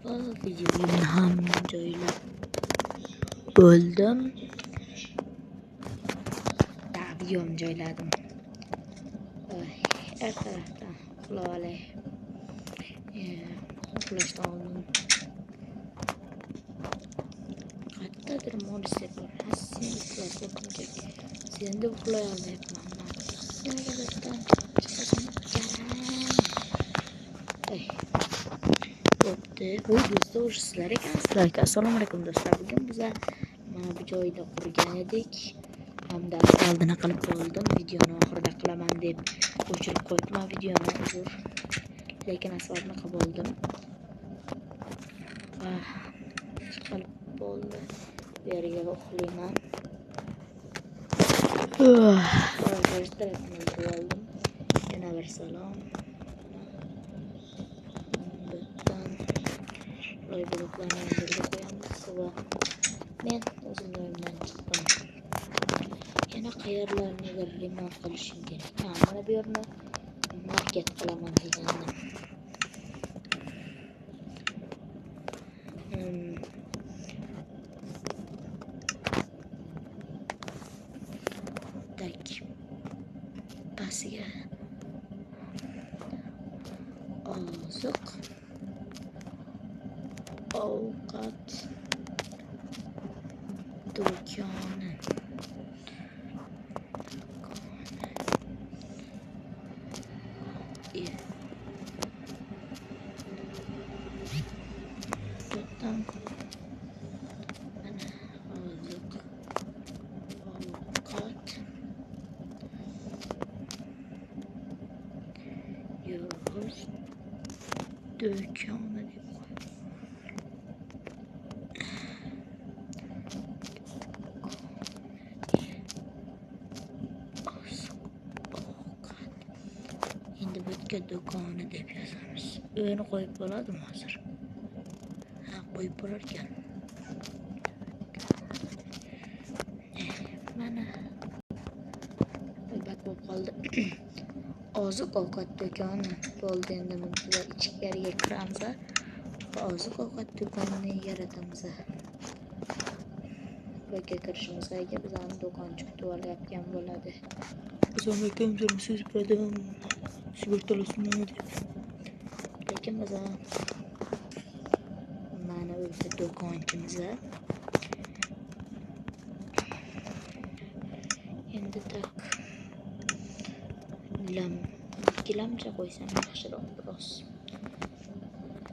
Videoyu ham joylab bo'ldim. Videomu joyladim. Her taraftan uxlab olay. Uxlashdan oldin qayerdadir mo'jiza bor. Sen uxlasa kerak. Sen de uxlay olmayapman. Nagalardan chiqishim kerak. Bo'pti. Bu do'stlar sizlar ekansizlar. Assalomu alaykum do'stlar. Bugun biz mana bu joyda qurgan edik. Hamda oldini qilib bo'ldim. Videoni oxirida qilaman deb o'chirib qo'yibman videoni. Uzr. Lekin asfaltni qilib oldim. Qilib bo'ldi. Bu yerga uxlayman. Bir tarafini qilib oldim. Yana bir salom. Loy bloklarni yerga qo'yamiz va men o'zim joyimdan chiqdim. Yana qayerlarnidir remont qilishim kerak. Mana bu yerni market qilaman degandim. Tak. Pastiga oziq ovqat do'koni. To'xtam. Mana oziq ovqat yo'g'urt do'koni deb bo'tqa do'koni deb yozamiz. Uyini qo'yib bo'ladimi hozir? Ha, qo'yib bo'lar ekan. Mana albatta bo'lib qoldi. Oziq ovqat do'koni bo'ldi. Endi biz ichkariga kiramiz. Oziq ovqat do'konini yaratamiz. Burga kirishimizga bizani do'konchi kutib olayotgan bo'ladi. Assalomu alaykum, siz bilan sigortalasizmi deb. Lekin biz mana o'sha do'konchimiz. Endi tak gilamcha qo'ysam yaxshiroq biroz.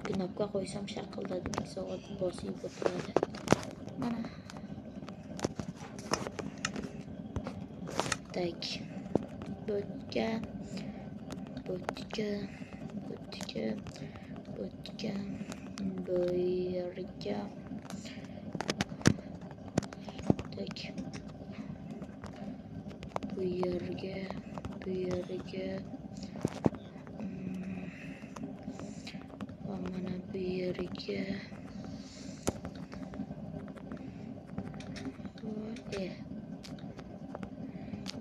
Knopka qo'ysam shaqillatib 2 soat bosib o'tiradi. Mana tak bo'tqa bo'yarga tak bo'yarga va mana bu yerga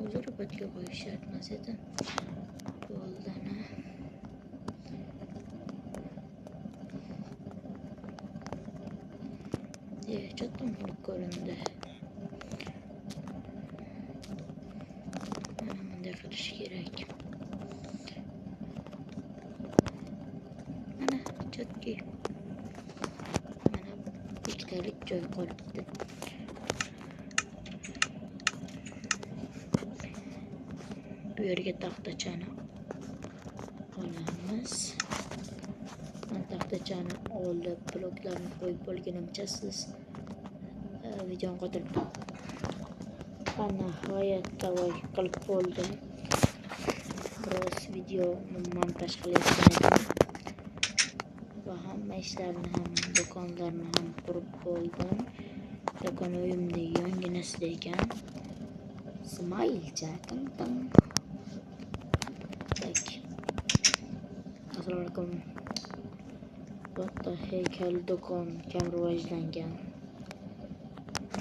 o'zir bo'tqa qo'yishyapmiz edi. Bo'ldana chatdan qilib ko'rindi. Mana bunday qilish kerak. Mana chatga mana ikkitalik joy qolibdi. Bu yerga taxtachani olamiz. Taxtachani olib bloklarni qo'yib bo'lgunimcha siz videoni qo'yib nihoyatda qilib bo'ldim. Biroz videoni montaj qilayotgan edim va hamma ishlarni ham do'konlarni ham qurib bo'ldim. Do'kon uyimda yonginasida ekan. Smile tam. Assalomu alaykum. Katta heykal do'kon kam rivojlangan.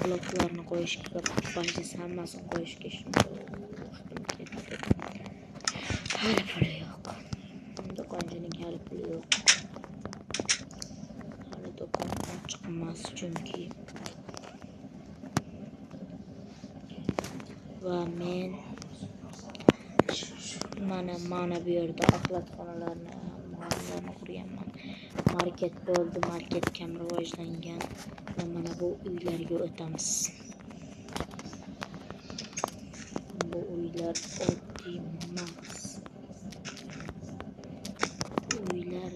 Bloklarni qo'yishga, banjasi hammasini qo'yishga hali puli yo'q. Do'konchining hali puli yo'q. Hali emas chunki. Va men mana bu yerda axlatxonalarni qurganman. Market bo'ldi, market kam rivojlangan va mana bu uylarga o'tamiz. Bu uylar oddiy emas. Bu uylar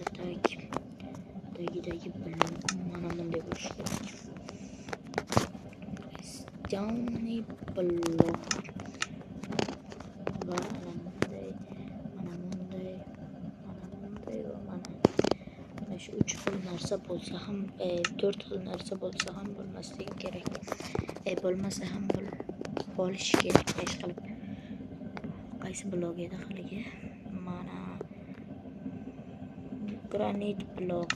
tagidagi bilim mana bunday bo'lishi kerak. Stony block va mana shu 3 xil narsa bo'lsa ham 4 xil narsa bo'lsa ham bo'lmasligi kerak. Bo'lmasa ham bo'lishi kerak. Hech qilib qaysi blok edi haligi? Mana granit blok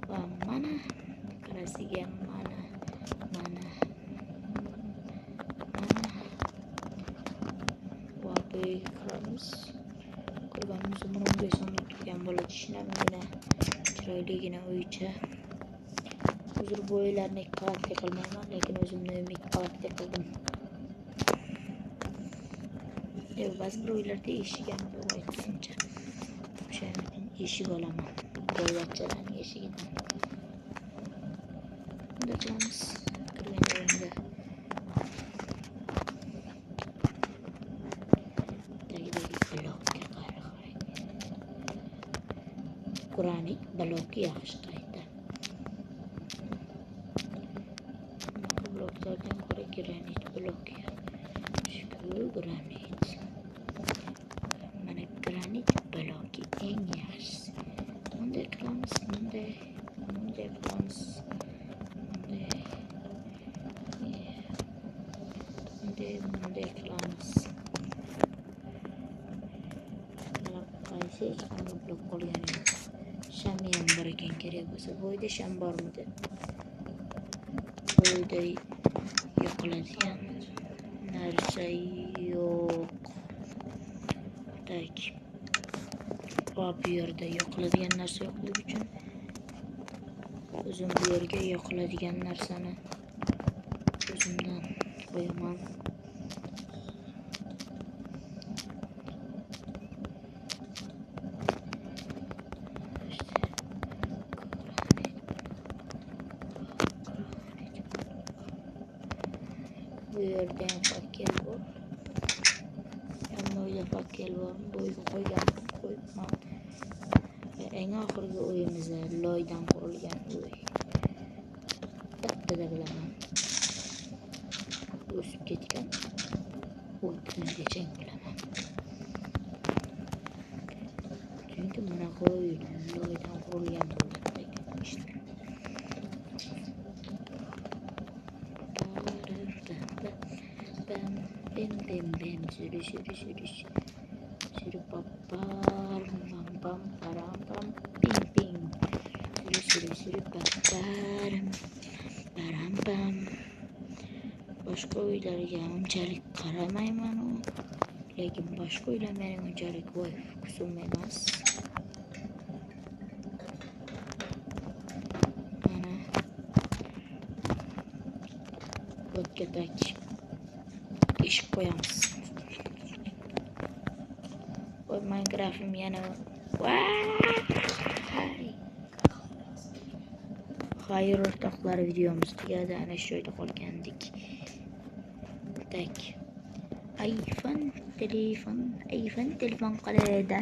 va mana qarasiga mana va bu kiramiz. Ko'rganimiz umrim bo'yi sonda turgan bo'ladi. Shinamgina chiroyligina uycha. Hozir bu uylarni 2 qavatli qilmayman, lekin o'zimni uyimni 2 qavatli qildim. Ba'zi bir uylarda eshik ham yo'q aytgancha. O'sha eshik olaman. Boyvachchalarning eshigidan. Bunda qilamiz. Kirgan joyimda. Granit blok yaxshi qayta. Bloklardan ko'ra granit blok. Shu granit. Mana granit bloki eng yaxshisi. Bunday qilamiz, bunday qilamiz. Bunday qilamiz. Qaysi hech qanday blok qolgan yo'q. Shami ham bor ekan, kerak bo'lsa. Bo'yda sham bormidi? Bo'yda yo'qoladigan narsa yo'q. Tak. Va bu yerda yo'qoladigan narsa yo'qligi uchun o'zim bu yerga yo'qoladigan narsani o'zimdan qo'yaman. Bu yerda ham fakkel bor. Uyda fakkel bor. Bo'yga qo'yibman. Eng oxirgi uyimiz loydan qurilgan uy. Bittada bilaman. O'sib ketgan. O'tgangacha bilaman. Chunki bunaqa uy loydan qurilgan bo'ldi. Bem suru papar pam param pam ping suru papar param pam. Boshqa uylarga unchalik qaramayman, lekin boshqa uylar mening unchalik fokusim emas. Mana o'tga tak eshik qo'yamiz. Minecraft'im yana xayr o'rtoqlar, videomiz tugadi. Ana shu joyda qolgandik. Tak. iPhone telefon qalida.